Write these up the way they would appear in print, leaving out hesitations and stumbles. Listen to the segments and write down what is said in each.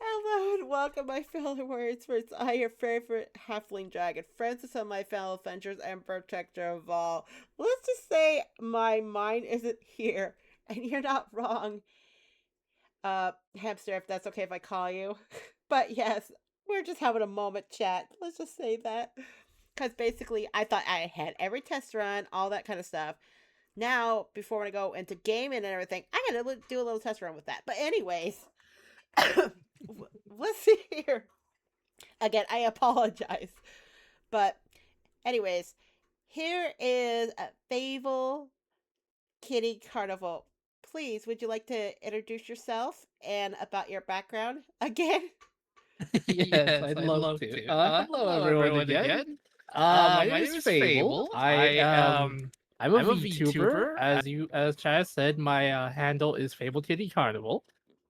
Hello and welcome, my fellow warriors. First, I, your favorite halfling dragon, Francis of my fellow adventures and protector of all. Let's just say my mind isn't here, and you're not wrong, hamster. If that's okay if I call you, but yes, we're just having a moment chat. Let's just say that, because basically, I thought I had every test run, all that kind of stuff. Now, before I go into gaming and everything, I gotta do a little test run with that. But anyways, let's see here. Again, I apologize. But, anyways, here is a Fable Kitty Carnival. Please, would you like to introduce yourself and about your background again? Yes, Yes, I'd I'd love love to. to. Hello Hello, everyone everyone again. again. My name My is name is Fable. Fable. I'm a I'm a VTuber. VTuber. As Chaz said, my handle is Fable Kitty Carnival.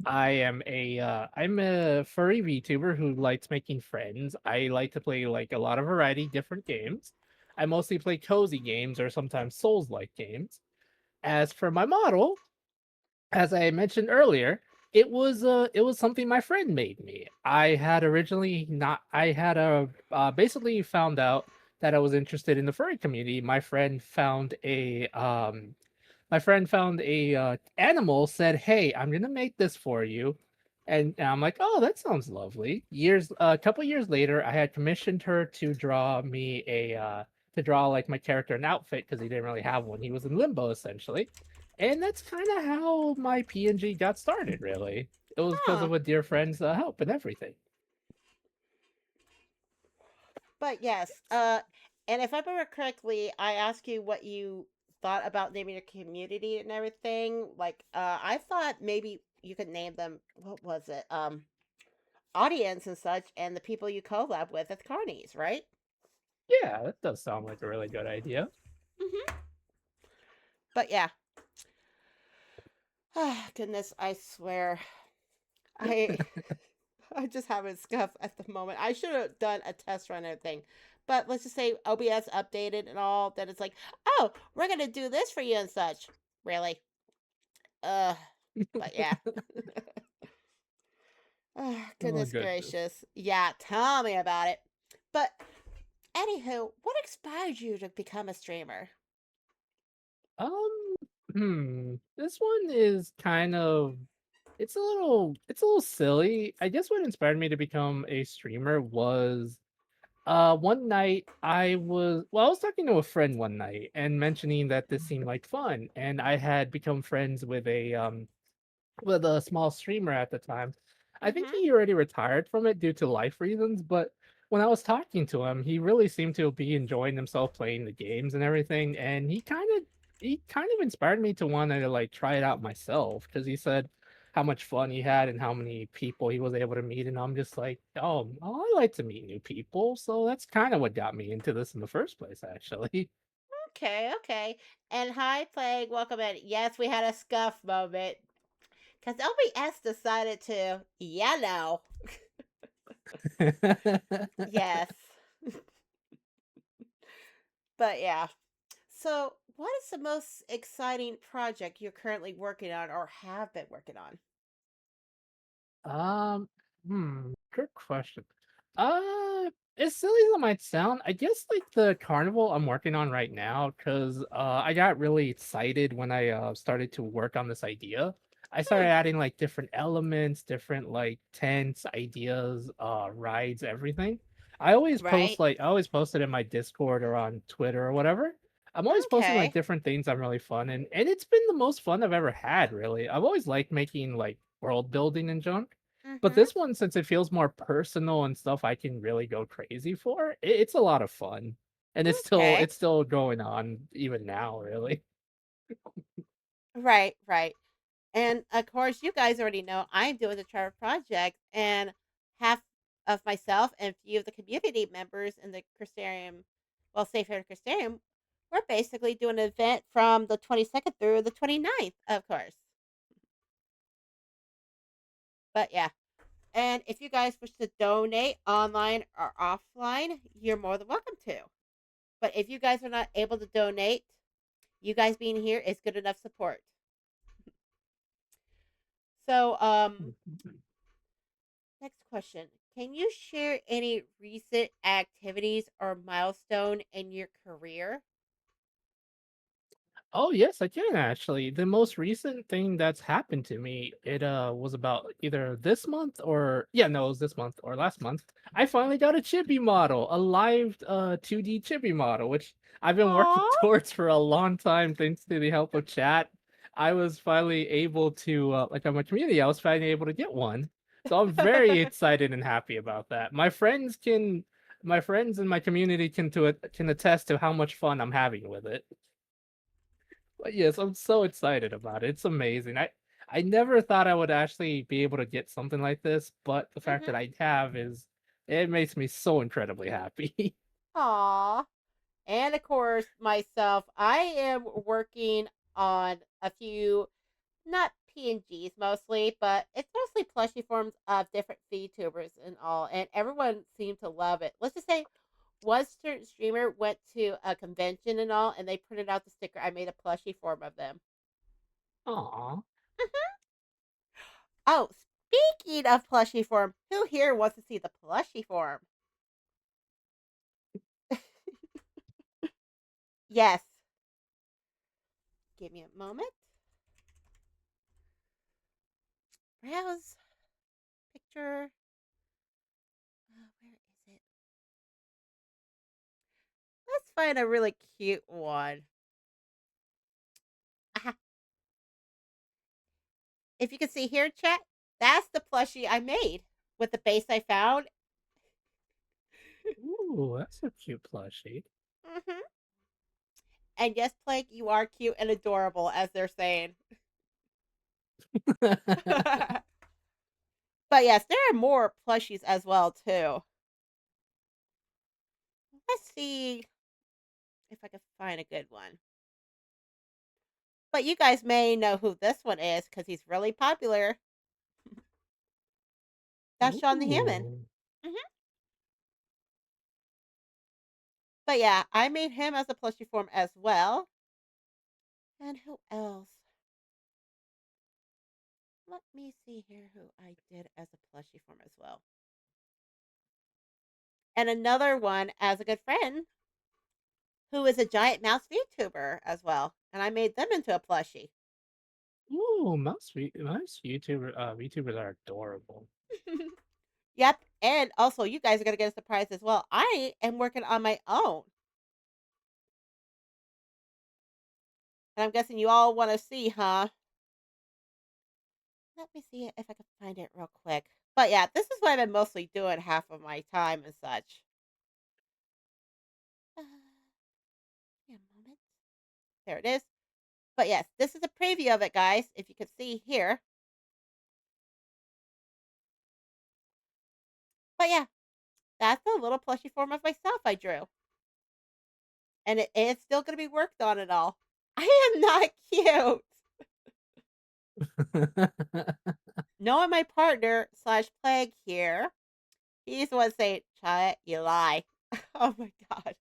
I'm a furry VTuber who likes making friends. I like to play like a lot of variety different games. I mostly play cozy games or sometimes Souls-like games. As for my model, as I mentioned earlier, it was something my friend made me. I had originally not I had a basically found out that I was interested in the furry community. My friend found a animal, said, "Hey, I'm gonna make this for you," and I'm like, "Oh, that sounds lovely." A couple years later, I had commissioned her to draw me a to draw like my character an outfit because he didn't really have one. He was in limbo essentially, and that's kind of how my PNG got started. Really, it was because Huh. of a dear friend's help and everything. But yes, and if I remember correctly, I asked you what you thought about naming your community and everything. Like, I thought maybe you could name them. What was it? Audience and such, and the people you collab with at the Carnies, right? Yeah, that does sound like a really good idea. Mm-hmm. But yeah, ah, goodness, I swear, I I just having scuff at the moment. I should have done a test run and everything. But let's just say OBS updated and all. Then it's like, oh, we're gonna do this for you and such. Really? Uh. But yeah. Oh, Oh goodness goodness. gracious. Yeah, tell me about it. But anywho, what inspired you to become a streamer? Um, this one is kind of it's a little silly. I guess what inspired me to become a streamer was one night I was talking to a friend one night and mentioning that this seemed like fun, and I had become friends with a small streamer at the time. I think Mm-hmm. he already retired from it due to life reasons, but when I was talking to him, he really seemed to be enjoying himself playing the games and everything, and he kind of inspired me to want to like try it out myself because he said, how much fun he had and how many people he was able to meet. And I'm just like, oh, I like to meet new people. So that's kind of what got me into this in the first place, actually. Okay, okay. And hi, Plague. Welcome in. Yes, we had a scuff moment because LBS decided to, yeah, no. Yes. But yeah. So, what is the most exciting project you're currently working on or have been working on? Um, good question. As silly as it might sound, I guess like the carnival I'm working on right now, because I got really excited when I started to work on this idea. I started Hmm, adding like different elements, different like tents, ideas, rides, everything. right. I always post it in my Discord or on Twitter or whatever. I'm always posting like Okay. different things I'm really fun and it's been the most fun I've ever had, really. I've always liked making like world building and junk. But Mm-hmm. this one, since it feels more personal and stuff I can really go crazy for, it's a lot of fun. And Okay. it's still going on even now, really. Right, right. And of course, you guys already know I'm doing the Trevor Project, and half of myself and a few of the community members in the Crystarium, well, Safe Haven Crystarium, we're basically doing an event from the 22nd through the 29th, of course. But yeah. And if you guys wish to donate online or offline, you're more than welcome to. But if you guys are not able to donate, you guys being here is good enough support. So, next question. Can you share any recent activities or milestone in your career? Oh yes, I can actually. The most recent thing that's happened to me, it was about either this month or yeah, no, it was this month or last month. I finally got a chibi model, a live 2D chibi model, which I've been working Aww. towards for a long time thanks to the help of chat. I was finally able to like on my community, I was finally able to get one. So I'm very excited and happy about that. My friends in my community can attest to how much fun I'm having with it. But yes, I'm so excited about it. It's amazing. I never thought I would actually be able to get something like this, but the fact Mm-hmm. that I have is it makes me so incredibly happy. Aww. And of course, myself, I am working on a few, not PNGs mostly, but it's mostly plushy forms of different VTubers and all. And everyone seemed to love it. Let's just say one certain streamer went to a convention and all, and they printed out the sticker. I made a plushy form of them. Aw. Oh, speaking of plushy form, who here wants to see the plushy form? Yes. Give me a moment. Browse picture. Where is it? Let's find a really cute one. Aha. If you can see here, chat, that's the plushie I made with the base I found. Ooh, that's a cute plushie. Hmm. And yes, Plague, you are cute and adorable, as they're saying. But yes, there are more plushies as well too. Let's see if I can find a good one. But you guys may know who this one is because he's really popular. That's Sean the Human. Ooh. Hmm. But yeah, I made him as a plushie form as well. And who else? Let me see here who I did as a plushie form as well. And another one as a good friend who is a giant mouse VTuber as well. And I made them into a plushie. Ooh, most VTubers are adorable. Yep. And also, you guys are going to get a surprise as well. I am working on my own. And I'm guessing you all want to see, huh? Let me see if I can find it real quick. But yeah, this is what I've been mostly doing half of my time and such. Uh, Give me a moment. There it is. But yes, this is a preview of it, guys. If you can see here. But yeah, that's a little plushy form of myself I drew. And it's still going to be worked on and all. I am not cute. Knowing my partner slash plague here, he's the one saying, "Try it, you lie." Oh my god.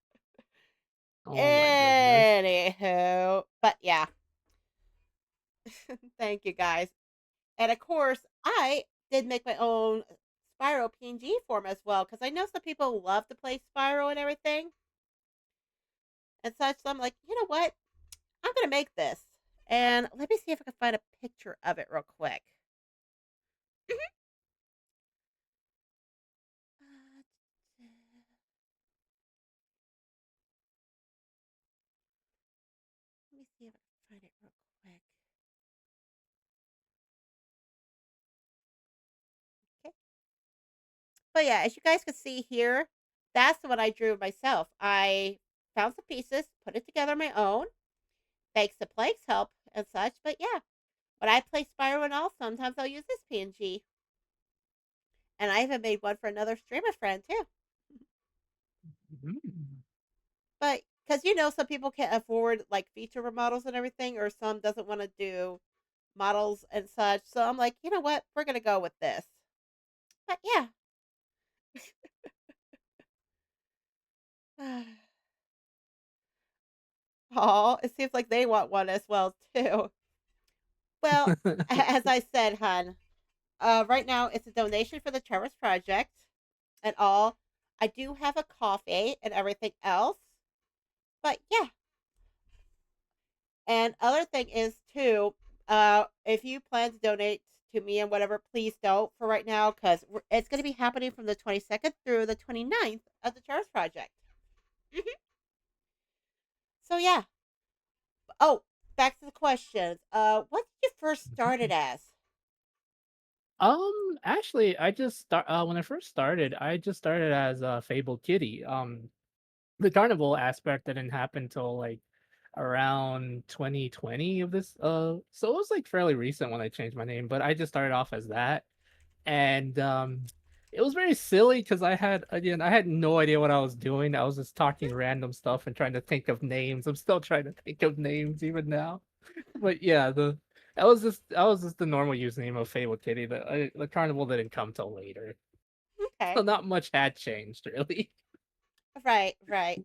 Oh my goodness. Anywho, but yeah, thank you guys. And of course, I did make my own Spyro PNG form as well because I know some people love to play Spyro and everything and such. So I'm like, you know what? I'm gonna make this, and let me see if I can find a picture of it real quick. Let me see if I can find it real quick. Okay. But yeah, as you guys can see here, that's the one I drew myself. I found some pieces, put it together on my own, thanks to Plague's help and such. But yeah, when I play Spyro and all, sometimes I'll use this PNG. And I even made one for another streamer friend too. Mm. But because some people can't afford like feature remodels and everything, or some doesn't want to do models and such. So I'm like, you know what? We're gonna go with this. But yeah. Oh, it seems like they want one as well too. Well, as I said, hun, right now it's a donation for the Trevors Project and all. I do have a coffee and everything else. But yeah. And other thing is too, if you plan to donate to me and whatever, please don't for right now because it's going to be happening from the 22nd through the 29th of the Trevors Project. Mhm. So yeah. Oh, back to the questions. What did you first started as? Actually, I just when I first started, I just started as a Fabled Kitty. The carnival aspect didn't happen till like around 2020 of this. So it was like fairly recent when I changed my name, but I just started off as that, and it was very silly because I had no idea what I was doing. I was just talking random stuff and trying to think of names. I'm still trying to think of names even now. But yeah, the that was just the normal username of Fabled Kitty. The carnival didn't come till later, so Okay. not much had changed really. Right, right.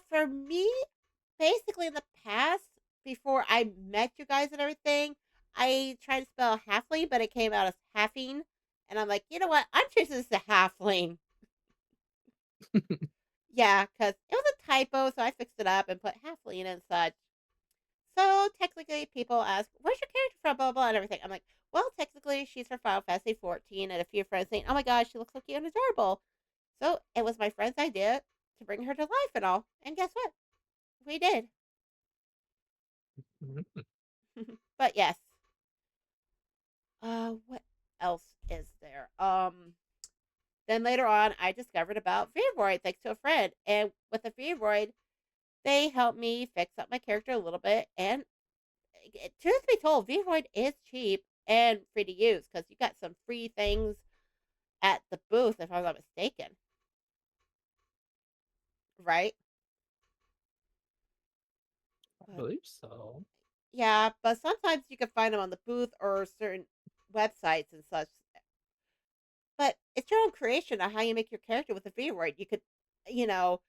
For me, basically in the past, before I met you guys and everything, I tried to spell halfling, but it came out as halfing. And I'm like, you know what? I'm choosing this to halfling. Yeah, because it was a typo, so I fixed it up and put halfling and such. So technically, people ask, "Where's your character from?" Blah blah and everything. I'm like, "Well, technically, she's from Final Fantasy 14." And a few friends saying, "Oh my gosh, she looks so cute and adorable." So it was my friend's idea to bring her to life and all. And guess what? We did. But yes. What else is there? Then later on, I discovered about Vroid thanks to a friend, and with the Vroid, they helped me fix up my character a little bit. And truth be told, Vroid is cheap and free to use because you got some free things at the booth, if I'm not mistaken. Right? I But believe so. yeah, but sometimes you can find them on the booth or certain websites and such. But it's your own creation on how you make your character with the Vroid. You could, you know,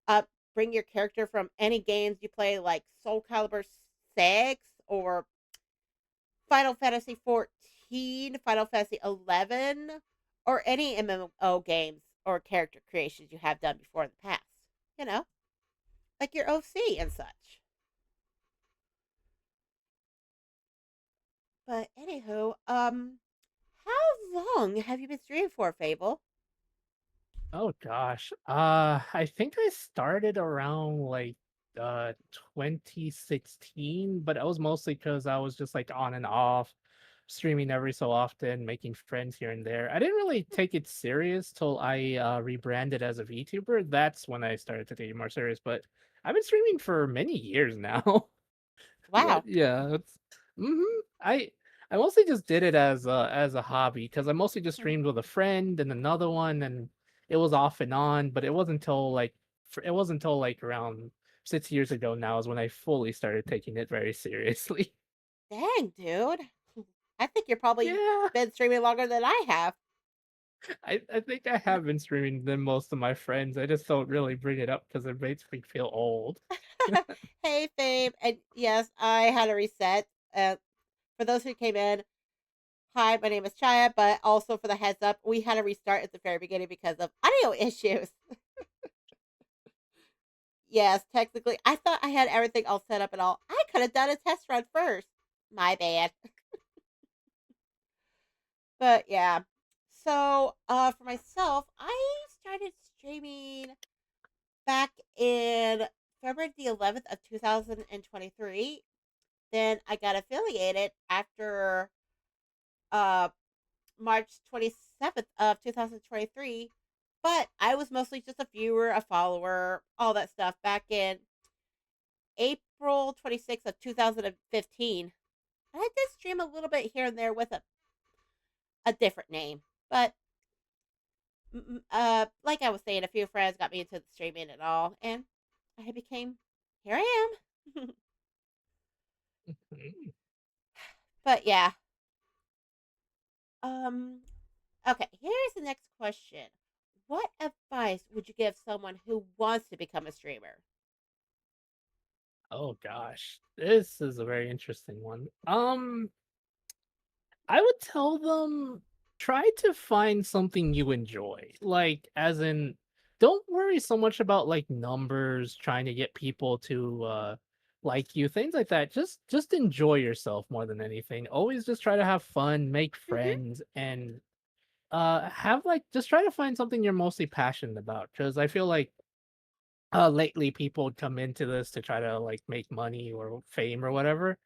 uh, bring your character from any games you play, like Soul Calibur 6 or Final Fantasy 14, Final Fantasy 11, or any MMO games or character creations you have done before in the past. You know, like your OC and such. But anywho, how long have you been streaming for, Fable? Oh gosh. I think I started around like 2016, but it was mostly because I was just like on and off streaming every so often, making friends here and there. I didn't really take it serious till I rebranded as a VTuber. That's when I started to take it more serious, but I've been streaming for many years now. But Wow. yeah, it's I I mostly just did it as a hobby because I mostly just Mhm. streamed with a friend and another one, and it was off and on. But it wasn't until it wasn't until like around 6 years ago now is when I fully started taking it very seriously. Dang, dude. I think you're probably Yeah, been streaming longer than I have. I think I have been streaming than most of my friends. I just don't really bring it up because it makes me feel old. Hey, Fame. And yes, I had a reset. For those who came in, hi, my name is Chaya, but also for the heads up, we had a restart at the very beginning because of audio issues. Yes, technically, I thought I had everything all set up and all. I could have done a test run first. My bad. But yeah. So, for myself, I started streaming back in February the 11th of 2023. Then I got affiliated after uh March 27th of 2023. But I was mostly just a viewer, a follower, all that stuff back in April 26th of 2015. And I did stream a little bit here and there with a different name. But like I was saying, a few friends got me into the streaming and all, and I became here I am. Mm. But yeah, um, okay. Here's the next question: what advice would you give someone who wants to become a streamer? Oh gosh, this is a very interesting one. I would tell them try to find something you enjoy. Like as in don't worry so much about like numbers, trying to get people to like you, things like that. Just enjoy yourself more than anything. Always just try to have fun, make Mm-hmm. friends and have like just try to find something you're mostly passionate about because I feel like lately people would come into this to try to like make money or fame or whatever.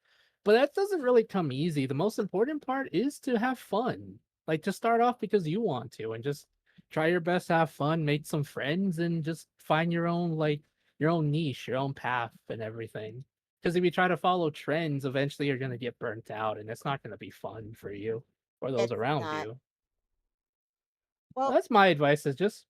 But that doesn't really come easy. The most important part is to have fun. Like just start off because you want to and just try your best to have fun, make some friends and just find your own like your own niche, your own path and everything. Because if you try to follow trends, eventually you're going to get burnt out and it's not going to be fun for you or those It's around not. you. Well, That's my advice is just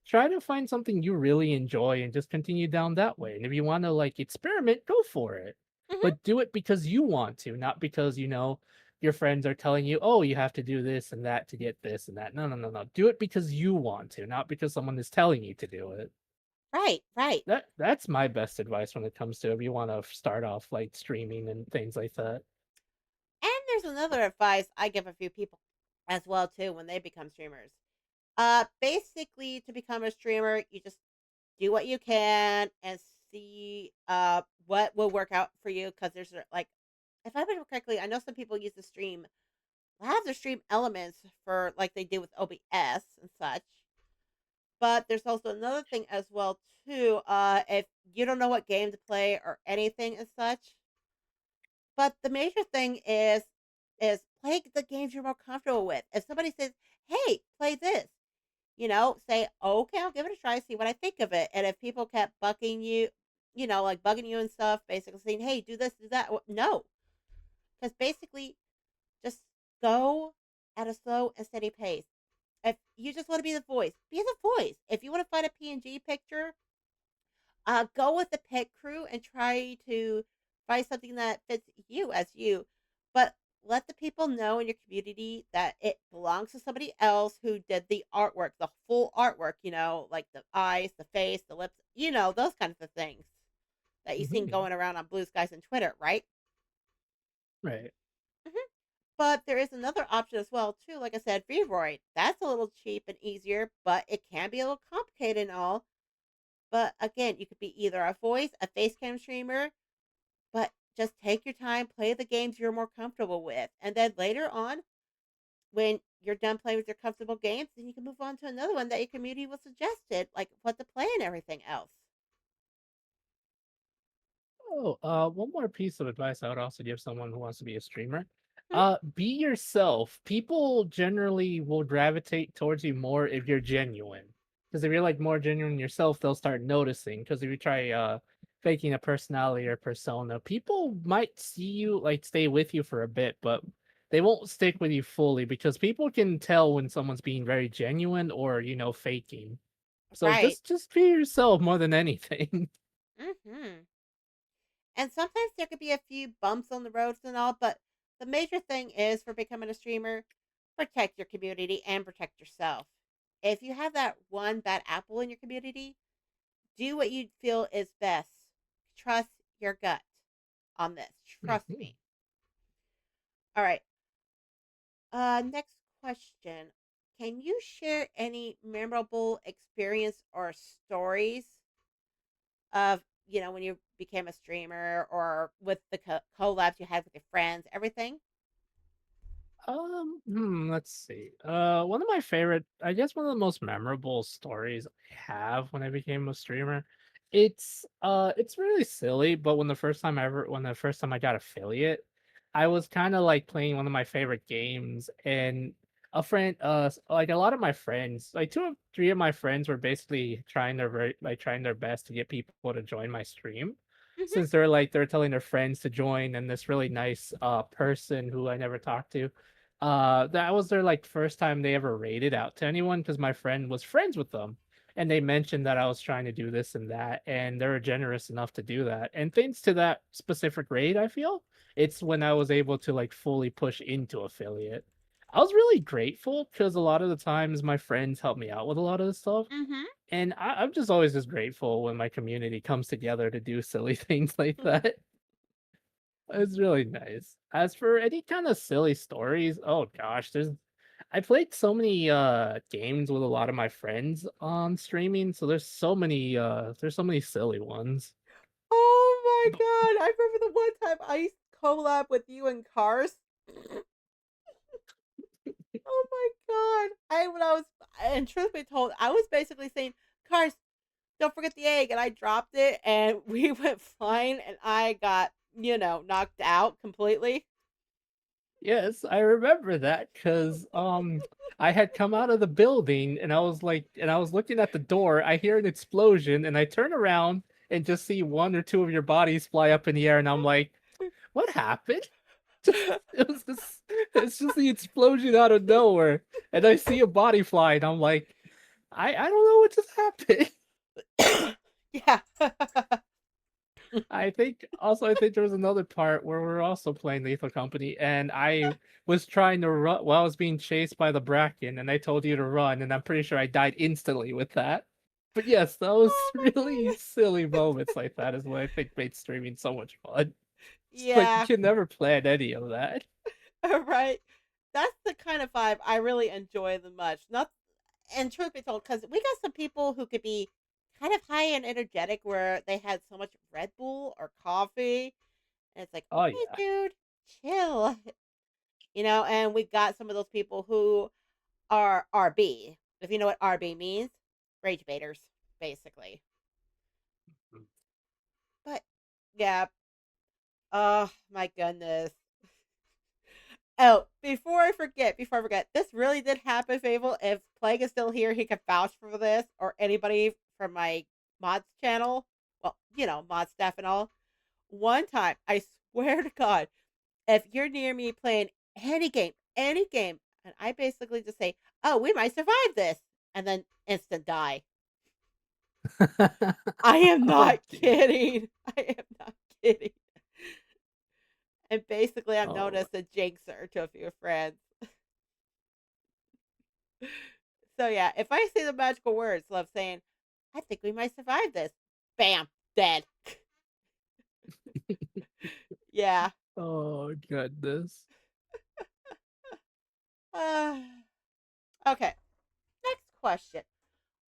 try to find something you really enjoy and just continue down that way. And if you want to like experiment, go for it. hmm But do it because you want to, not because you know your friends are telling you, "Oh, you have to do this and that to get this and that." No, no, no, no. Do it because you want to, not because someone is telling you to do it. right, right. That's my best advice when it comes to if you want to start off like streaming and things like that. And there's another advice I give a few people as well too when they become streamers. Basically, to become a streamer, you just do what you can and see what will work out for you. Because there's like, if I remember correctly, I know some people use the stream have their stream elements for like they do with OBS and such. But there's also another thing as well too. If you don't know what game to play or anything as such, but the major thing is play the games you're more comfortable with. If somebody says, "Hey, play this," say, "Okay, I'll give it a try, see what I think of it." And if people kept bugging you, like bugging you and stuff, basically saying, "Hey, do this, do that," no, because basically just go at a slow and steady pace. If you just want to be the voice. If you want to find a PNG picture, go with the pit crew and try to find something that fits you as you. But let the people know in your community that it belongs to somebody else who did the artwork, the full artwork, like the eyes, the face, the lips, those kinds of things that you seen Mhm. going around on Blue Skies and Twitter, right? Right. hmm But there is another option as well, too. Like I said, Vroid. That's a little cheap and easier, but it can be a little complicated and all. But again, you could be either a voice, a face cam streamer, but just take your time, play the games you're more comfortable with. And then later on, when you're done playing with your comfortable games, then you can move on to another one that your community will suggested, like what to play and everything else. Oh, one more piece of advice I would also give someone who wants to be a streamer. Hmm? Be yourself. People generally will gravitate towards you more if you're genuine. Because if you're like more genuine yourself, they'll start noticing. Because if you try faking a personality or persona, people might see you like stay with you for a bit, but they won't stick with you fully because people can tell when someone's being very genuine or, faking. So Right. just be yourself more than anything. Mhm. And sometimes there could be a few bumps on the roads and all, but the major thing is for becoming a streamer, protect your community and protect yourself. If you have that one bad apple in your community, do what you feel is best. Trust your gut on this. Trust Mhm. me. All right. Next question. Can you share any memorable experience or stories of, when you became a streamer or with the collabs you had with your friends, everything? Let's see. One of my favorite, I guess one of the most memorable stories I have when I became a streamer, it's really silly, but when the first time I got affiliate, I was kind of like playing one of my favorite games, and like a lot of my friends, like two or three of my friends were basically trying their best to get people to join my stream, Hmm. since they're telling their friends to join, and this really nice person who I never talked to, that was their, like, first time they ever raided out to anyone because my friend was friends with them, and they mentioned that I was trying to do this and that, and they were generous enough to do that, and thanks to that specific raid, I feel, it's when I was able to, like, fully push into affiliate. I was really grateful because a lot of the times my friends help me out with a lot of this stuff, Hmm. and I'm just always just grateful when my community comes together to do silly things like that. It's really nice. As for any kind of silly stories, oh gosh, I played so many games with a lot of my friends on streaming, so there's so many silly ones. Oh my god! I remember the one time I used to collab with you and Cars. Oh my god! And truth be told, I was basically saying, Cars, don't forget the egg, and I dropped it, and we went flying, and I got, knocked out completely. Yes, I remember that because I had come out of the building and I was looking at the door, I hear an explosion and I turn around and just see one or two of your bodies fly up in the air and I'm like, what happened? Just it's just the explosion out of nowhere, and I see a body fly, and I'm like, I don't know what just happened. Yeah. I think there was another part where we are also playing Lethal Company, and I was trying to run while I was being chased by the Bracken, and I told you to run, and I'm pretty sure I died instantly with that. But yes, those Oh my really god. silly moments like that is what I think made streaming so much fun. It's like you Yeah. can never plan any of that. Right. That's the kind of vibe I really enjoy the much. Not And truth be told, because we got some people who could be kind of high and energetic where they had so much Red Bull or coffee, and it's like, Oh okay, yeah. dude, chill. And we got some of those people who are RB. If you know what RB means, rage baiters, basically. But yeah, oh my goodness. Oh, before I forget, this really did happen, Fable. If Plague is still here, he could vouch for this, or anybody from my mods channel. Well, mod staff and all. One time, I swear to God, if you're near me playing any game, and I basically just say, "Oh, we might survive this," and then instant die. I am Oh not dear. kidding. I am not kidding. And basically, I've Oh. noticed a jinxer to a few friends. So yeah, if I say the magical words, love saying, "I think we might survive this," bam, dead. Yeah. Oh goodness. Uh, okay. Next question: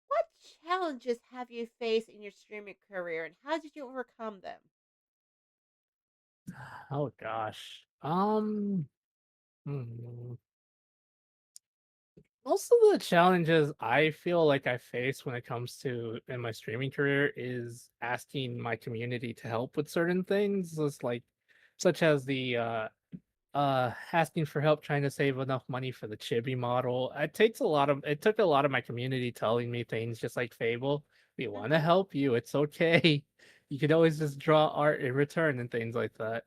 what challenges have you faced in your streaming career, and how did you overcome them? Oh gosh. Hmm. Most of the challenges I feel like I face when it comes to in my streaming career is asking my community to help with certain things, just like such as the asking for help trying to save enough money for the chibi model. It took a lot of my community telling me things just like Fable. We want to Mm-hmm. help you. It's okay. You can always just draw art in return and things like that.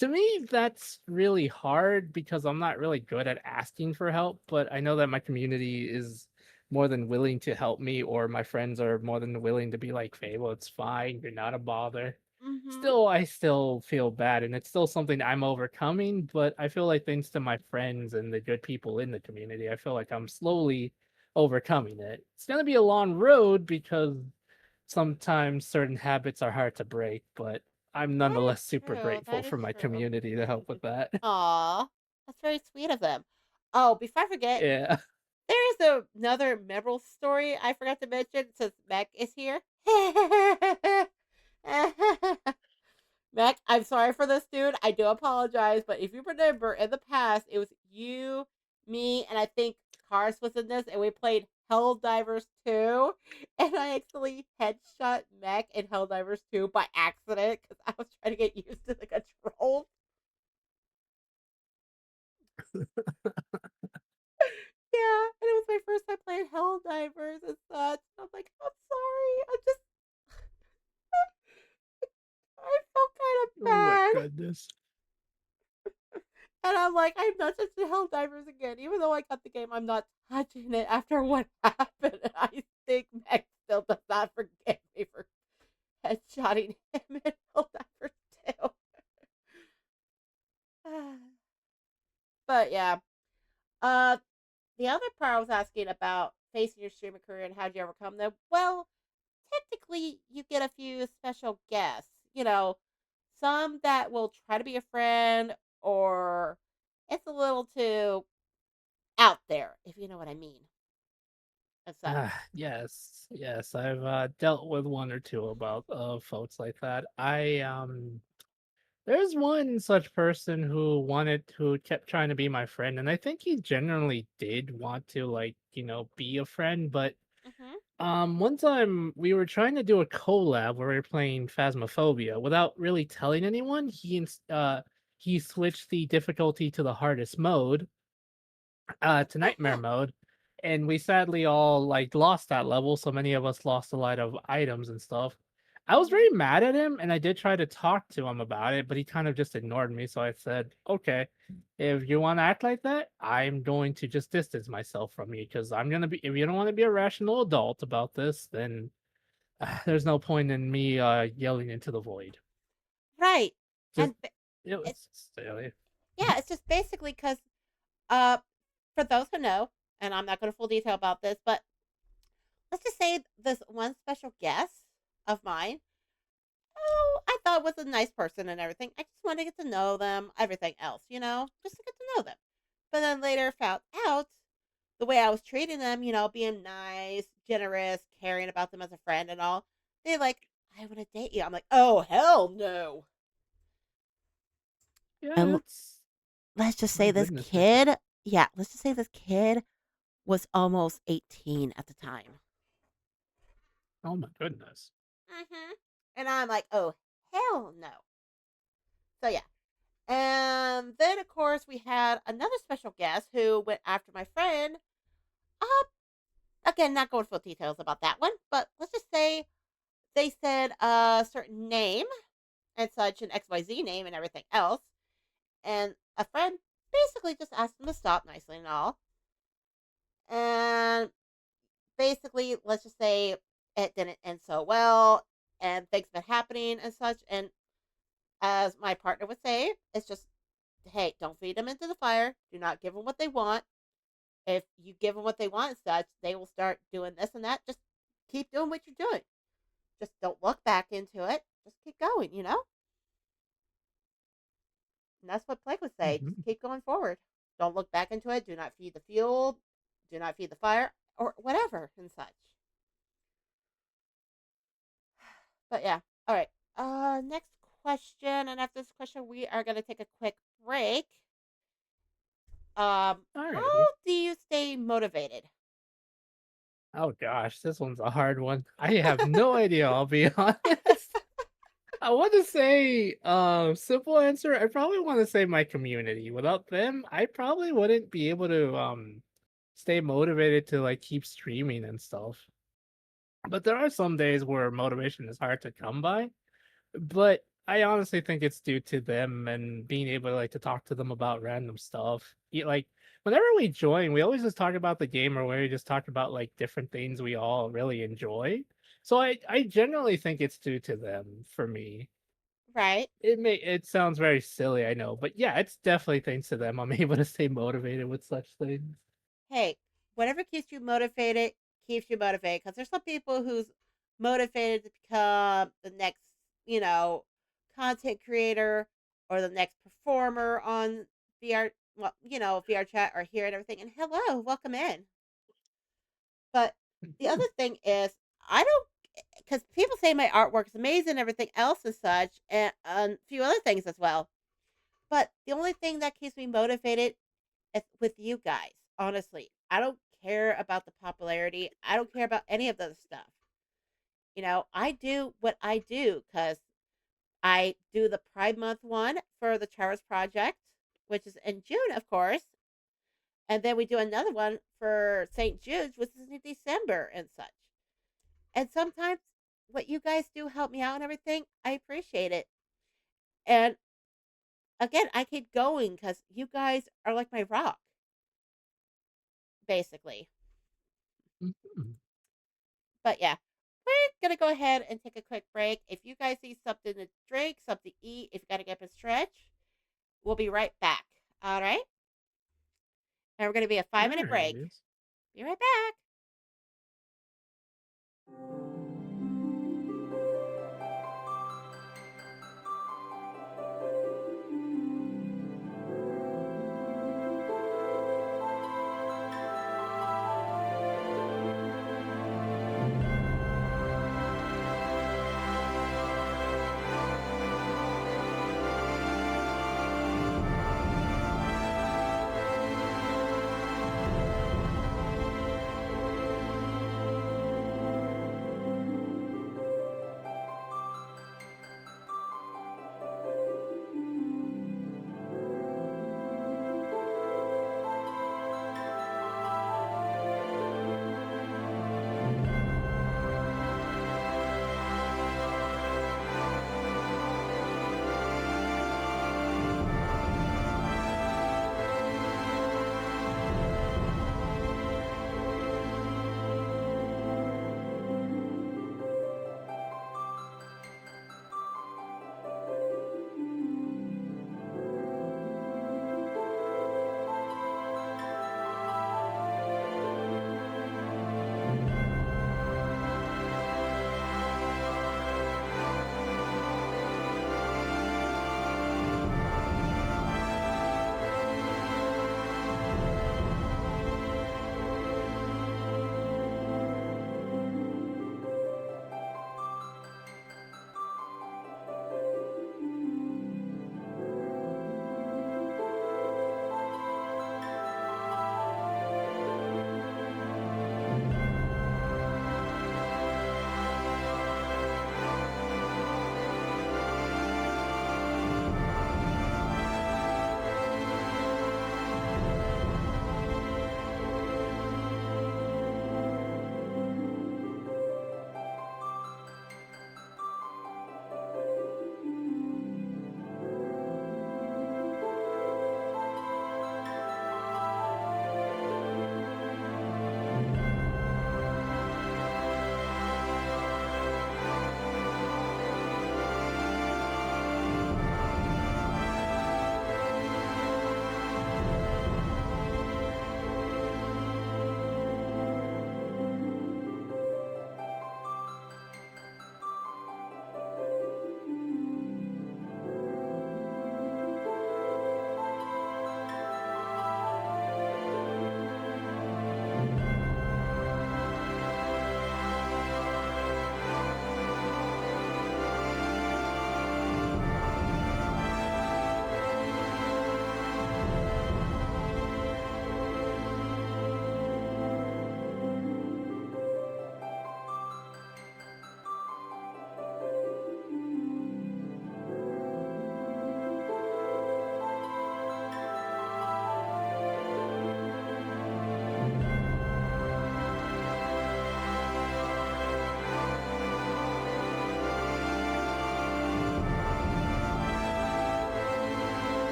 To me, that's really hard because I'm not really good at asking for help, but I know that my community is more than willing to help me, or my friends are more than willing to be like, Fable, it's fine, you're not a bother. Mhm. Still, I still feel bad, and it's still something I'm overcoming, but I feel like thanks to my friends and the good people in the community, I feel like I'm slowly overcoming it. It's gonna be a long road because sometimes certain habits are hard to break, but I'm That is nonetheless super true. grateful That is for my true. community to help with that. Aw, that's very sweet of them. Oh, before I forget, Yeah. there is another memorable story I forgot to mention since Meg is here. Mac, I'm sorry for this, dude. I do apologize, but if you remember, in the past, it was you, me, and I think Cars was in this, and we played Helldivers 2, and I accidentally headshot Mac in Helldivers 2 by accident because I was trying to get used to the controls. Yeah, and it was my first time playing Helldivers and such. I was like, I'm sorry. I felt kind of Oh my bad. goodness. And I'm like, I'm not touching Helldivers again. Even though I got the game, I'm not touching it after what happened. And I think Meg still does not forgive me for headshotting him in Helldivers too. But yeah. Uh the other part I was asking about facing your streaming career and how'd you overcome them. Well, technically you get a few special guests. Some that will try to be a friend or it's a little too out there, if you know what I mean, and such. Yes, yes, I've dealt with one or two about folks like that. There's one such person who kept trying to be my friend, and I think he genuinely did want to, like, be a friend, but Mhm. one time we were trying to do a collab where we were playing Phasmophobia without really telling anyone. He switched the difficulty to the hardest mode, to nightmare mode, and we sadly all like lost that level. So many of us lost a lot of items and stuff. I was Mhm. very mad at him, and I did try to talk to him about it, but he kind of just ignored me. So I said, "Okay, if you want to act like that, I'm going to just distance myself from you because I'm gonna be. If you don't want to be a rational adult about this, then there's no point in me yelling into the void." Right. Just And b- it it, was silly. yeah, it's just basically because uh, for those who know, and I'm not going to full detail about this, but let's just say this one special guest of mine. Oh, I thought was a nice person and everything. I just wanted to get to know them, everything else, just to get to know them. But then later found out the way I was treating them, being nice, generous, caring about them as a friend and all. They're like, I want to date you. I'm like, oh, hell no. Yeah, And that's let's just my say this goodness gracious. kid, yeah, let's just say this kid was almost 18 at the time. Oh my goodness. And I'm like, oh, hell no. So, yeah. And then, of course, we had another special guest who went after my friend. Uh, Again, not going full details about that one, but let's just say they said a certain name and such, an XYZ name and everything else. And a friend basically just asked him to stop nicely and all. And basically, let's just say it didn't end so well and things been happening and such. And as my partner would say, it's just, hey, don't feed them into the fire. Do not give them what they want. If you give them what they want and such, they will start doing this and that. Just keep doing what you're doing. Just don't look back into it. Just keep going. And that's what Plague would say. Just Mhm. keep going forward. Don't look back into it. Do not feed the fuel. Do not feed the fire or whatever and such. But yeah. All right. Next question. And after this question, we are going to take a quick break. How Alrighty. do you stay motivated? Oh gosh, this one's a hard one. I have no idea, I'll be honest. I want to say, simple answer, I probably want to say my community. Without them, I probably wouldn't be able to stay motivated to like keep streaming and stuff. But there are some days where motivation is hard to come by. But I honestly think it's due to them and being able, like, to talk to them about random stuff. Like, whenever we join, we always just talk about the game or we just talk about, like, different things we all really enjoy. So I generally think it's due to them for me. Right? It sounds very silly, I know, but yeah, it's definitely thanks to them I'm able to stay motivated with such things. Hey, whatever keeps you motivated. Because there's some people who's motivated to become the next, you know, content creator or the next performer on VR, well, VR chat or here and everything. And hello, welcome in. But the other thing is, I don't, because people say my artwork is amazing, and everything else and such, and a few other things as well. But the only thing that keeps me motivated is with you guys. Honestly, I don't care about the popularity. I don't care about any of those stuff. I do what I do because I do the Pride Month one for the Charis Project, which is in June, of course. And then we do another one for St. Jude's, which is in December and such. And sometimes what you guys do help me out and everything, I appreciate it. And again, I keep going because you guys are like my rock, basically. Mhm. But yeah, we're going to go ahead and take a quick break. If you guys need something to drink, something to eat, if you got to get up and stretch, we'll be right back. All right? And we're going to be a 5 minute break. Alright. Be right back.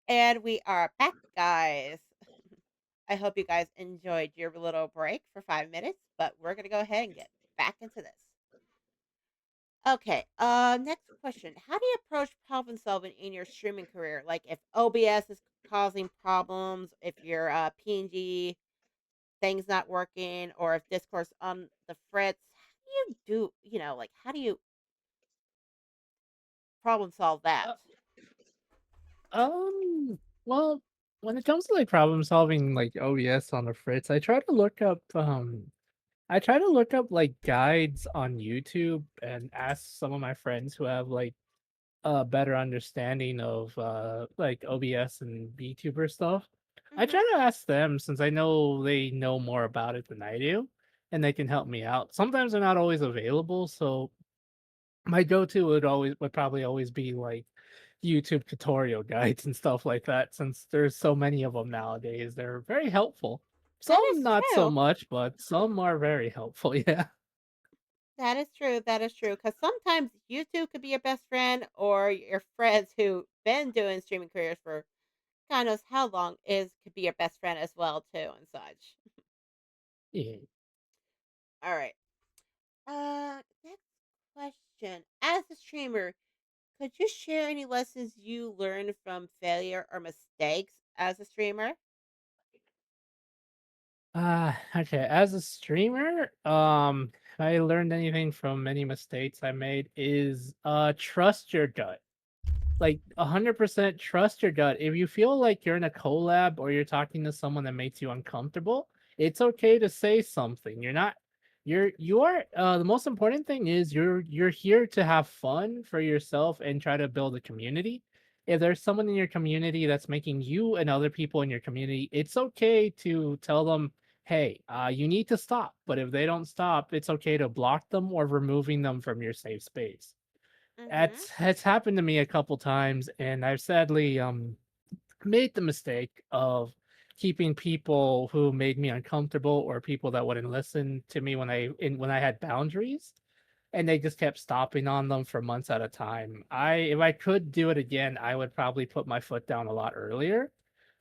And we are back, guys. I hope you guys enjoyed your little break for 5 minutes, but we're going to go ahead and get back into this. Okay, next question. How do you approach problem solving in your streaming career? Like if OBS is causing problems, if your PNG thing's not working, or if Discord's on the fritz, how do like, how do you problem solve that? Uh, um, well, when it comes to like problem solving, like OBS on the fritz, I try to look up like guides on YouTube and ask some of my friends who have like a better understanding of like OBS and VTuber stuff. I Mm-hmm. try to ask them since I know they know more about it than I do and they can help me out. Sometimes they're not always available, so my go-to would probably always be like YouTube tutorial guides and stuff like that since there's so many of them nowadays. They're very helpful. That Some is not so true. much, but some are very helpful, yeah. That is true. That is true. Because sometimes YouTube could be your best friend, or your friends who been doing streaming careers for God knows how long is could be your best friend as well too, and such. Yeah. All right. Next question. As a streamer, could you share any lessons you learned from failure or mistakes as a streamer? Okay. As a streamer, if I learned anything from many mistakes I made is trust your gut. Like 100% trust your gut. If you feel like you're in a collab or you're talking to someone that makes you uncomfortable, it's okay to say something. You are the most important thing is you're here to have fun for yourself and try to build a community. If there's someone in your community that's making you and other people in your community, it's okay to tell them, "Hey, you need to stop." But if they don't stop, it's okay to block them or removing them from your safe space. Mm-hmm. It's happened to me a couple times, and I've sadly made the mistake of keeping people who made me uncomfortable or people that wouldn't listen to me when I had boundaries, and they just kept stopping on them for months at a time. I If I could do it again, I would probably put my foot down a lot earlier,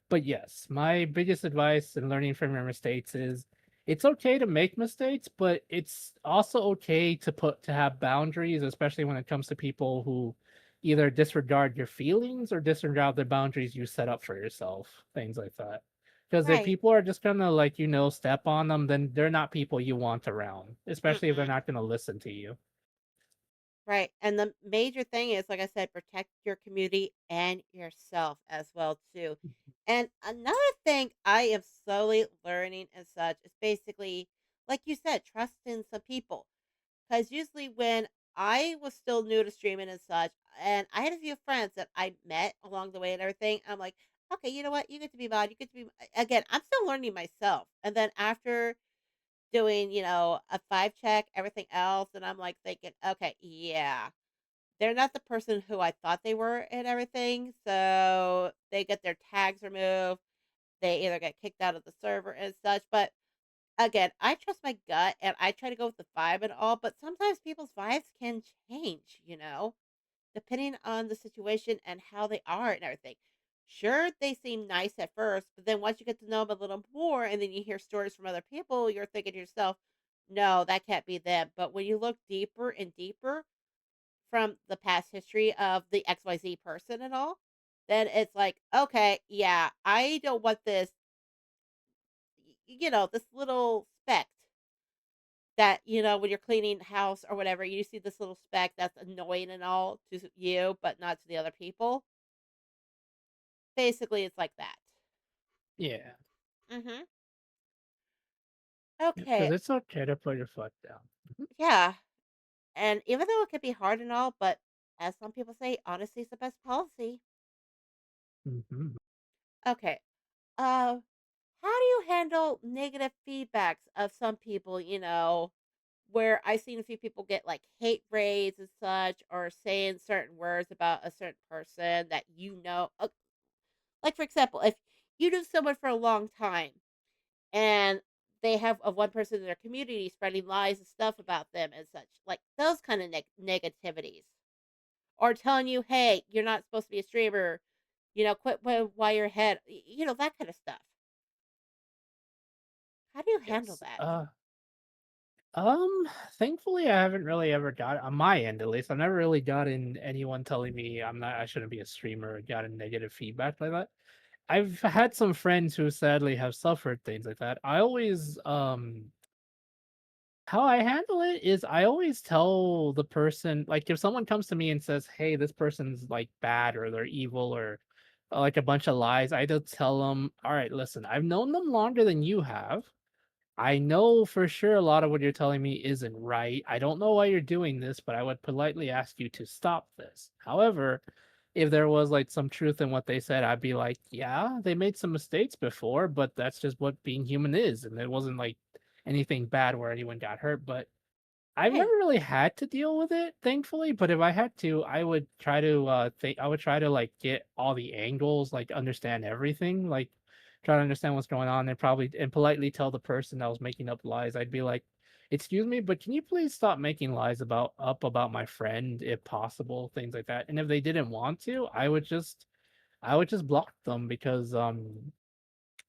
but yes, my biggest advice in learning from your mistakes is it's okay to make mistakes, but it's also okay to have boundaries, especially when it comes to people who either disregard your feelings or disregard the boundaries you set up for yourself, things like that. Because if Right. people are just gonna like step on them, then they're not people you want around, especially if they're Mm-mm. not gonna listen to you. Right. And the major thing is, like I said, protect your community and yourself as well too. And another thing I am slowly learning and such is basically, like you said, trusting some people. Because usually when I was still new to streaming and such, and I had a few friends that I met along the way and everything, I'm like, okay, you know what? You get to be mod. You get to be again. I'm still learning myself. And then after doing, a 5 check, everything else, and I'm like thinking, okay, yeah, they're not the person who I thought they were and everything. So they get their tags removed. They either get kicked out of the server and such. But again, I trust my gut and I try to go with the vibe and all, but sometimes people's vibes can change, depending on the situation and how they are and everything. Sure, they seem nice at first, but then once you get to know them a little more and then you hear stories from other people, you're thinking to yourself, no, that can't be them. But when you look deeper and deeper from the past history of the XYZ person and all, then it's like, okay, yeah, I don't want this, this little speck that, when you're cleaning the house or whatever, you see this little speck that's annoying and all to you, but not to the other people. Basically, it's like that. Yeah, Mhm. because Okay. it's okay to put your foot down. Yeah. And even though it could be hard and all, but as some people say, honesty is the best policy. Mhm. Okay. Uh, how do you handle negative feedbacks of some people, where I've seen a few people get like hate raids and such, or saying certain words about a certain person that like for example, if you knew someone for a long time and they have a one person in their community spreading lies and stuff about them and such, like those kind of negativities, or telling you, hey, you're not supposed to be a streamer, Quit while you're ahead. That kind of stuff. How do you handle Yes. that? Um, Thankfully, I haven't really ever got on my end at least. I've never really gotten anyone telling me I shouldn't be a streamer or gotten negative feedback like that. I've had some friends who sadly have suffered things like that. I always how I handle it is I always tell the person, like, if someone comes to me and says, "Hey, this person's like bad or they're evil or like a bunch of lies," I just tell them, "All right, listen, I've known them longer than you have. I know for sure a lot of what you're telling me isn't right. I don't know why you're doing this, but I would politely ask you to stop this. However, if there was like some truth in what they said, I'd be like, yeah, they made some mistakes before, but that's just what being human is. And it wasn't like anything bad where anyone got hurt. But I've never Right. really had to deal with it, thankfully, but if I had to, I would try to like get all the angles, like understand everything, like try to understand what's going on and probably and politely tell the person that was making up lies. I'd be like, "Excuse me, but can you please stop making lies about my friend if possible, things like that." And if they didn't want to, I would just block them because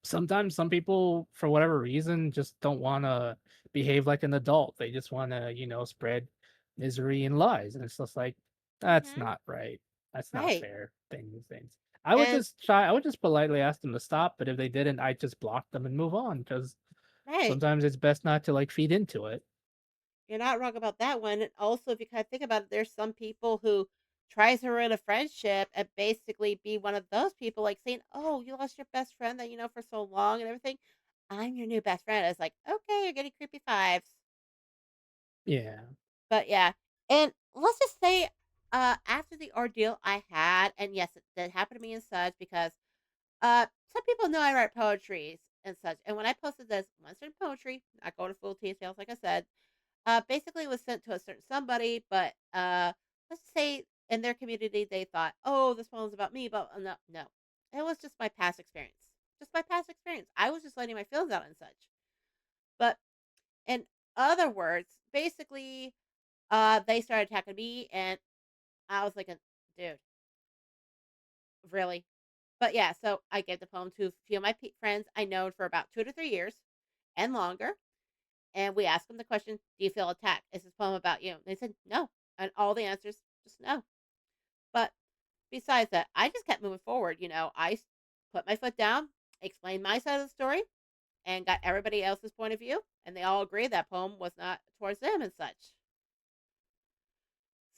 sometimes some people for whatever reason just don't want to behave like an adult. They just want to spread misery and lies, and it's just like that's Mm-hmm. not right. That's not Right. fair. Things And I would just politely ask them to stop, but if they didn't, I just block them and move on because right. sometimes it's best not to like feed into it. You're not wrong about that one. And also, if you kind of think about it, there's some people who tries to ruin a friendship and basically be one of those people, like saying, "Oh, you lost your best friend that you know for so long and everything. I'm your new best friend." It's like, okay, you're getting creepy fives. Yeah. But yeah, and let's just say, after the ordeal I had, and yes, it did happen to me and such because some people know I write poetries and such. And when I posted this one certain poetry, not going to full details, like I said, basically was sent to a certain somebody, but let's say in their community they thought, oh, this one was about me, but no, no, it was just my past experience. Just my past experience. I was just letting my feelings out and such. But in other words, basically, they started attacking me, and I was like, dude, really? But yeah, so I gave the poem to a few of my friends I known for about 2 to 3 years and longer. And we asked them the question, "Do you feel attacked? Is this poem about you?" And they said, "No." And all the answers, just no. But besides that, I just kept moving forward. I put my foot down, explained my side of the story, and got everybody else's point of view. And they all agreed that poem was not towards them and such.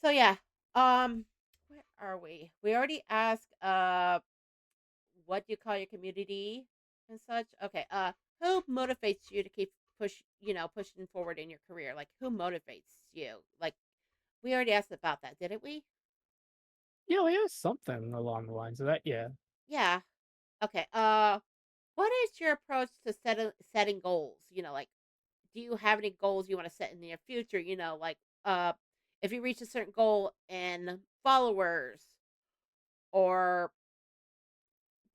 So yeah, where are we? We already asked what do you call your community and such? Okay. Who motivates you to keep pushing forward in your career? Like who motivates you? Like we already asked about that, didn't we? Yeah, well, yeah, something along the lines of that. Yeah. Yeah. Okay. What is your approach to setting goals? Like do you have any goals you want to set in the near future? Like if you reach a certain goal in followers or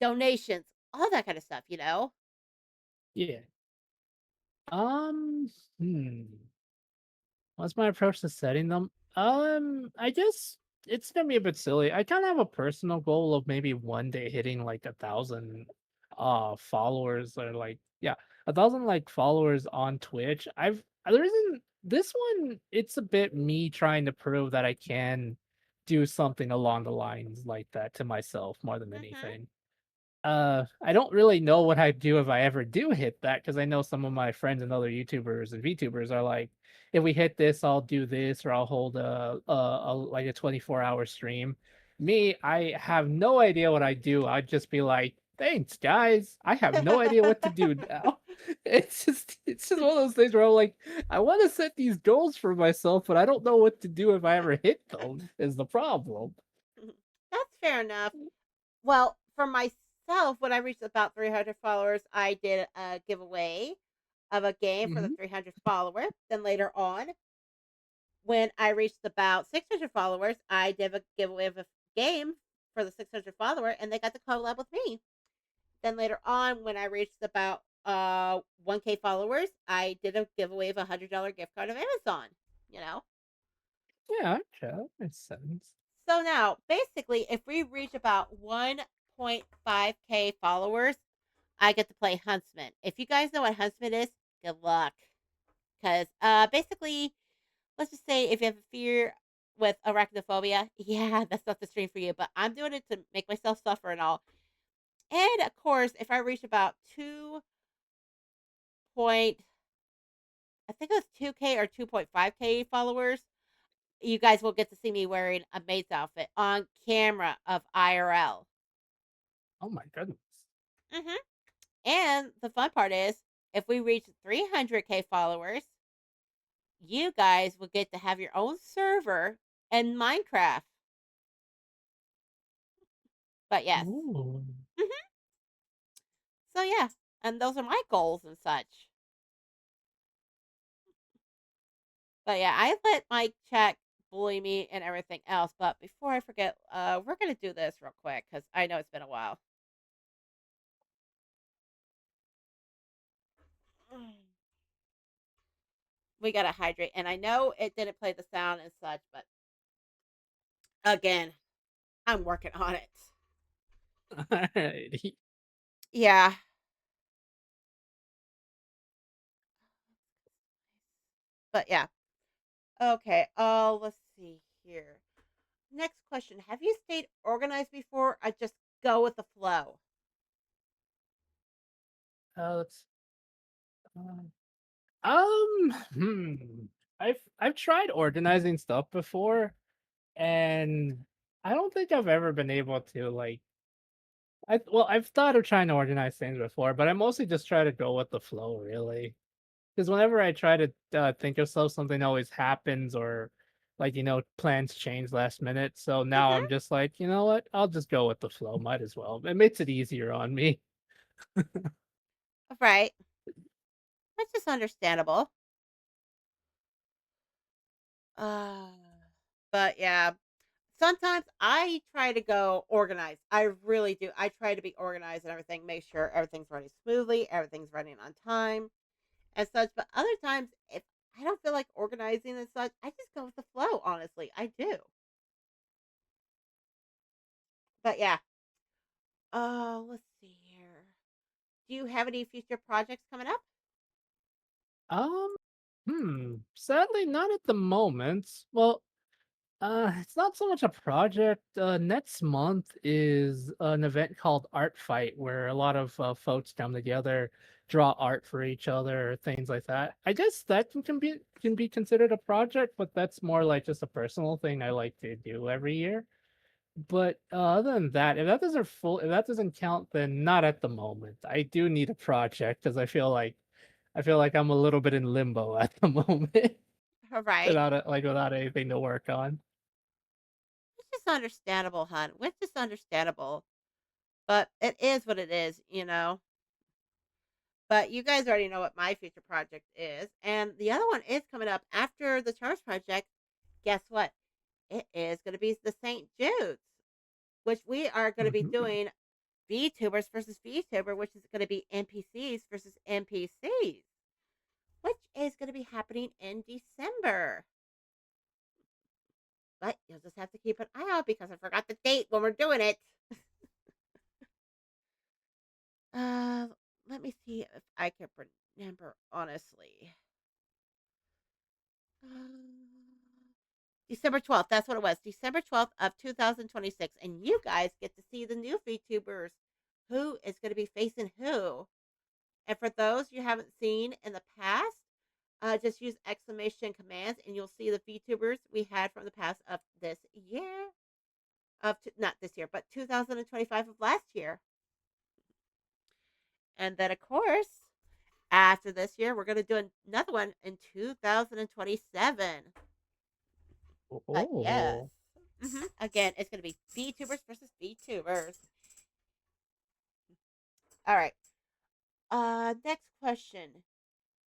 donations, all that kind of stuff. Yeah. Um, hmm. What's my approach to setting them? I guess it's gonna be a bit silly. I kind of have a personal goal of maybe one day hitting like 1,000 followers or like yeah, 1,000 like followers on Twitch. There isn't this one, it's a bit me trying to prove that I can do something along the lines like that to myself more than Mhm. anything. I don't really know what I'd do if I ever do hit that because I know some of my friends and other YouTubers and VTubers are like, if we hit this, I'll do this or I'll hold a like a 24-hour stream. Me, I have no idea what I do. I'd just be like, thanks, guys. I have no idea what to do now. It's just one of those things where I'm like, I want to set these goals for myself, but I don't know what to do if I ever hit them, is the problem. That's fair enough. Well, for myself, when I reached about 300 followers, I did a giveaway of a game for the Hmm. 300th follower. Then later on, when I reached about 600 followers, I did a giveaway of a game for the 600th follower, and they got to collab with me. Then later on, when I reached about 1K followers, I did a giveaway of $100 gift card of Amazon. You know. Yeah, okay, that makes sense. So now, basically, if we reach about 1 2.5K followers, I get to play Huntsman. If you guys know what Huntsman is, good luck. Because basically, let's just say if you have a fear with arachnophobia, yeah, that's not the stream for you. But I'm doing it to make myself suffer and all. And of course, if I reach about 2 I think it was 2K or 2.5K followers, you guys will get to see me wearing a maid's outfit on camera of IRL. Oh my goodness. hmm And the fun part is, if we reach 300K followers, you guys will get to have your own server in Minecraft. But yes. Ooh. hmm So yeah, and those are my goals and such. But yeah, I let Mike check bully me and everything else. But before I forget, we're gonna do this real quick because I know it's been a while. We gotta hydrate, and I know it didn't play the sound and such, but again, I'm working on it. Alrighty. Yeah, but yeah. Okay. Let's see here. Next question: have you stayed organized before? I just go with the flow. Let's. Hmm. I've tried organizing stuff before, and I don't think I've ever been able to like. I've thought of trying to organize things before, but I mostly just try to go with the flow, really. Because whenever I try to think of stuff, something always happens, or like plans change last minute. So now Mm-hmm. I'm just like, you know what? I'll just go with the flow. Might as well. It makes it easier on me. Right. That's just understandable. Uh, but yeah, sometimes I try to go organized. I really do. I try to be organized and everything, make sure everything's running smoothly, everything's running on time and such. But other times, if I don't feel like organizing and such, I just go with the flow, honestly. I do. But yeah. Let's see here. Do you have any future projects coming up? Um, Sadly, not at the moment. Well, it's not so much a project. Next month is an event called Art Fight, where a lot of folks come together, draw art for each other, things like that. I guess that can be considered a project, but that's more like just a personal thing I like to do every year. But other than that, if that doesn't count, then not at the moment. I do need a project because I feel like I'm a little bit in limbo at the moment All right. without anything to work on. Which is understandable, hun. Which is understandable. But it is what it is, But you guys already know what my future project is. And the other one is coming up after the Charms project. Guess what? It is going to be the St. Jude's, which we are going to be Mhm. doing VTubers versus VTuber, which is going to be NPCs versus NPCs, which is going to be happening in December. But you'll just have to keep an eye out because I forgot the date when we're doing it. Uh, Let me see if I can remember honestly. December 12th. That's what it was. December 12th of 2026. And you guys get to see the new VTubers. Who is going to be facing who? And for those you haven't seen in the past, just use exclamation commands and you'll see the VTubers we had from the past of this year. Not this year, but 2025 of last year. And then, of course, after this year, we're going to do another one in 2027. But yes. Oh. Again, it's going to be VTubers versus VTubers. All right. Next question.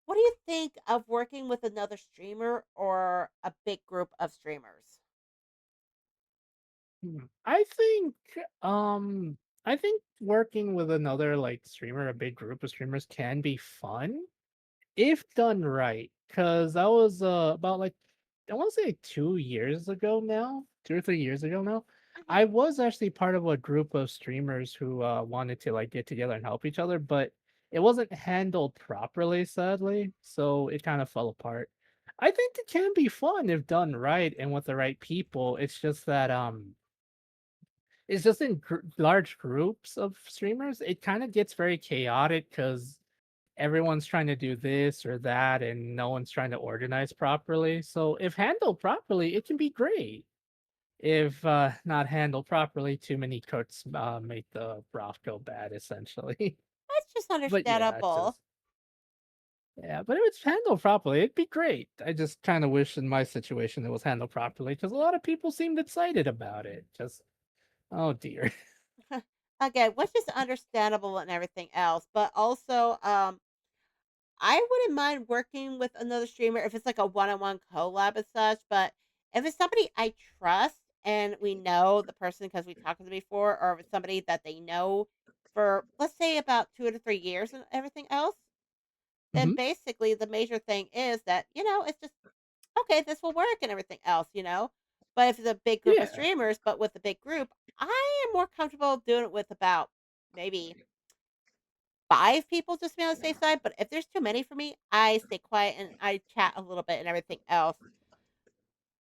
What do you think of working with another streamer or a big group of streamers? I think um I think working with another like streamer, a big group of streamers can be fun if done right. Cause that was about like I want to say 2 years ago now, 2 or 3 years ago now. Mhm. I was actually part of a group of streamers who wanted to like get together and help each other, but it wasn't handled properly, sadly. So it kind of fell apart. I think it can be fun if done right and with the right people. It's just in large groups of streamers, it kind of gets very chaotic because everyone's trying to do this or that and no one's trying to organize properly. So if handled properly, it can be great. If not handled properly, too many cooks make the broth go bad, essentially. That's just But yeah, it's understandable. just yeah. But if it's handled properly, it'd be great. I just kind of wish in my situation it was handled properly because a lot of people seemed excited about it. Just oh dear. Again, which is understandable and everything else, but also, I wouldn't mind working with another streamer if it's like a one-on-one collab and such, but if it's somebody I trust and we know the person because we talked to them before, or if it's somebody that they know for, let's say, about 2 to 3 years and everything else, then Hmm. basically the major thing is that, it's just, okay, this will work and everything else. But if it's a big group of Yeah. streamers, but with a big group, I am more comfortable doing it with about maybe 5 people just to be on the safe side, but if there's too many for me, I stay quiet and I chat a little bit and everything else.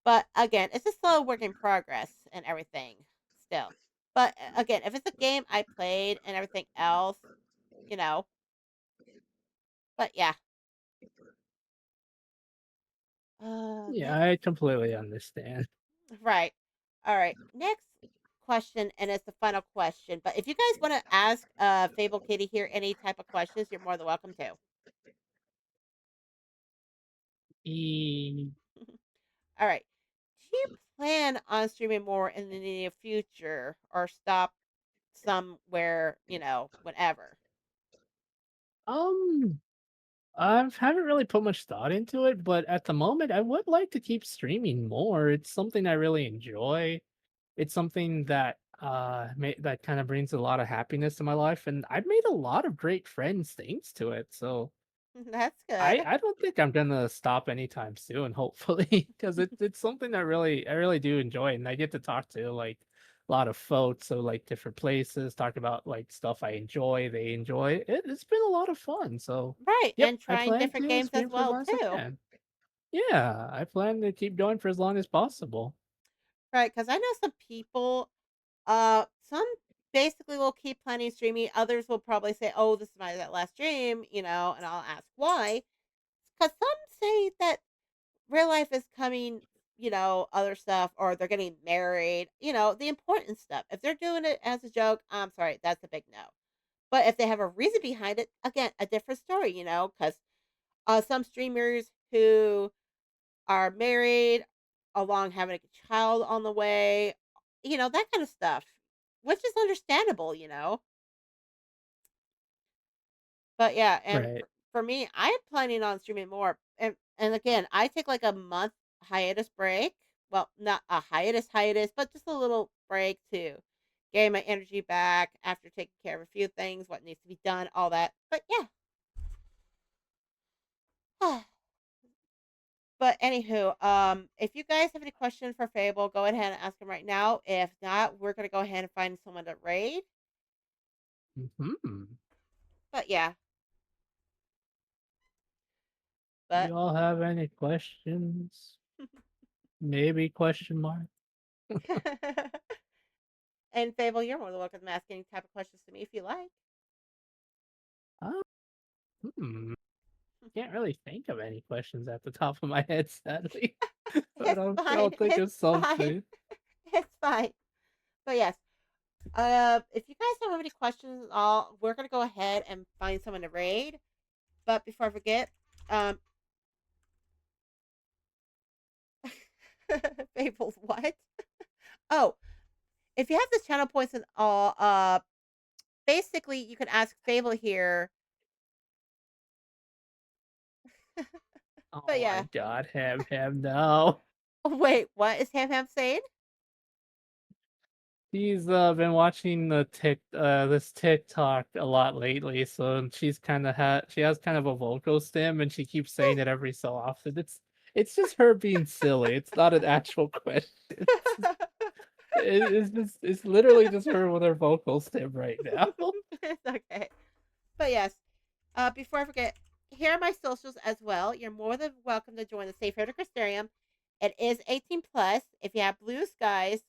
But again, it's a slow work in progress and everything still. But again, if it's a game I played and everything else, you know, but yeah. Yeah, Next, I completely understand. right. All right. Next question, and it's the final question. But if you guys want to ask Fable Kitty here any type of questions, you're more than welcome to. E- All right. Do you plan on streaming more in the near future or stop somewhere, whenever? Um, I haven't really put much thought into it, but at the moment, I would like to keep streaming more. It's something I really enjoy. It's something that that kind of brings a lot of happiness to my life, and I've made a lot of great friends thanks to it. So That's I good. I don't think I'm gonna stop anytime soon, hopefully, because it's something that I really do enjoy, and I get to talk to like a lot of folks, so like different places, talk about like stuff I enjoy, they enjoy. It's been a lot of fun. So Right. yep, And I trying plan different to games as stream for as well, long as I too. can. Yeah, I plan to keep going for as long as possible. Right. Because I know some people, some basically will keep planning streaming. Others will probably say, oh, this is my that last stream, and I'll ask why. Because some say that real life is coming, other stuff, or they're getting married, the important stuff. If they're doing it as a joke, I'm sorry, that's a big no. But if they have a reason behind it, again, a different story. Because some streamers who are married, along having a child on the way, that kind of stuff, which is understandable. But yeah, and Right. for me, I'm planning on streaming more. And again, I take like a month hiatus break. Well, not a hiatus, but just a little break to gain my energy back after taking care of a few things, what needs to be done, all that. But yeah. But anywho, if you guys have any questions for Fable, go ahead and ask him right now. If not, we're gonna go ahead and find someone to raid. Hmm. But yeah, but You all have any questions? Maybe question mark. and Fable, you're more than welcome to ask any type of questions to me if you like. Oh, can't really think of any questions at the top of my head, sadly. But It's I'm sure I'll fine. think It's of fine. something. It's fine. But yes, if you guys don't have any questions at all, we're gonna go ahead and find someone to raid. But before I forget, um, Fable's what? Oh, if you have the channel points and all, basically you can ask Fable here. But Oh yeah. my god, Ham no. Wait, what is Ham Ham saying? She's been watching this TikTok a lot lately, so she has kind of a vocal stim and she keeps saying it every so often. It's just her being silly. It's not an actual question. it's literally just her with her vocals tip right now. It's okay. But yes, before I forget, here are my socials as well. You're more than welcome to join the Safe Hair to Crystarium. It is 18 plus. If you have blue skies,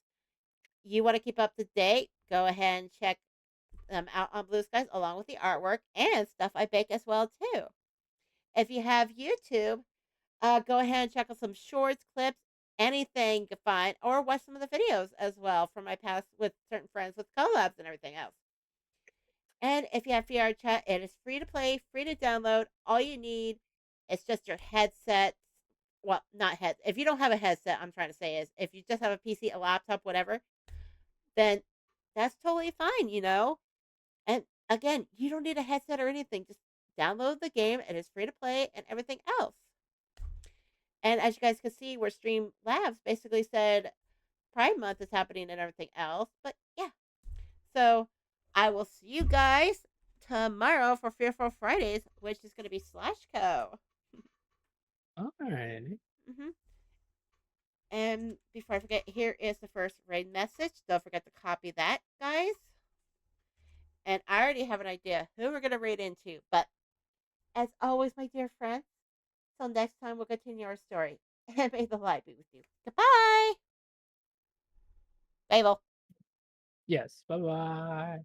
you want to keep up to date, go ahead and check them out on Blue Skies along with the artwork and stuff I bake as well too. If you have YouTube, go ahead and check out some shorts, clips, anything you can find, or watch some of the videos as well from my past with certain friends with collabs and everything else. And if you have VR chat, it is free to play, free to download. All you need is just your headset. Well, not head. If you don't have a headset, I'm trying to say is if you just have a PC, a laptop, whatever, then that's totally fine. And again, you don't need a headset or anything. Just download the game. It is free to play and everything else. And as you guys can see, where Stream Labs basically said Pride Month is happening and everything else. But yeah, so I will see you guys tomorrow for Fearful Fridays, which is going to be Slash Co. Alright. hmm And before I forget, here is the first raid message. Don't forget to copy that, guys. And I already have an idea who we're going to raid into. But as always, my dear friends, till next time, we'll continue our story. And may the light be with you. Goodbye, Babel. Yes, bye-bye.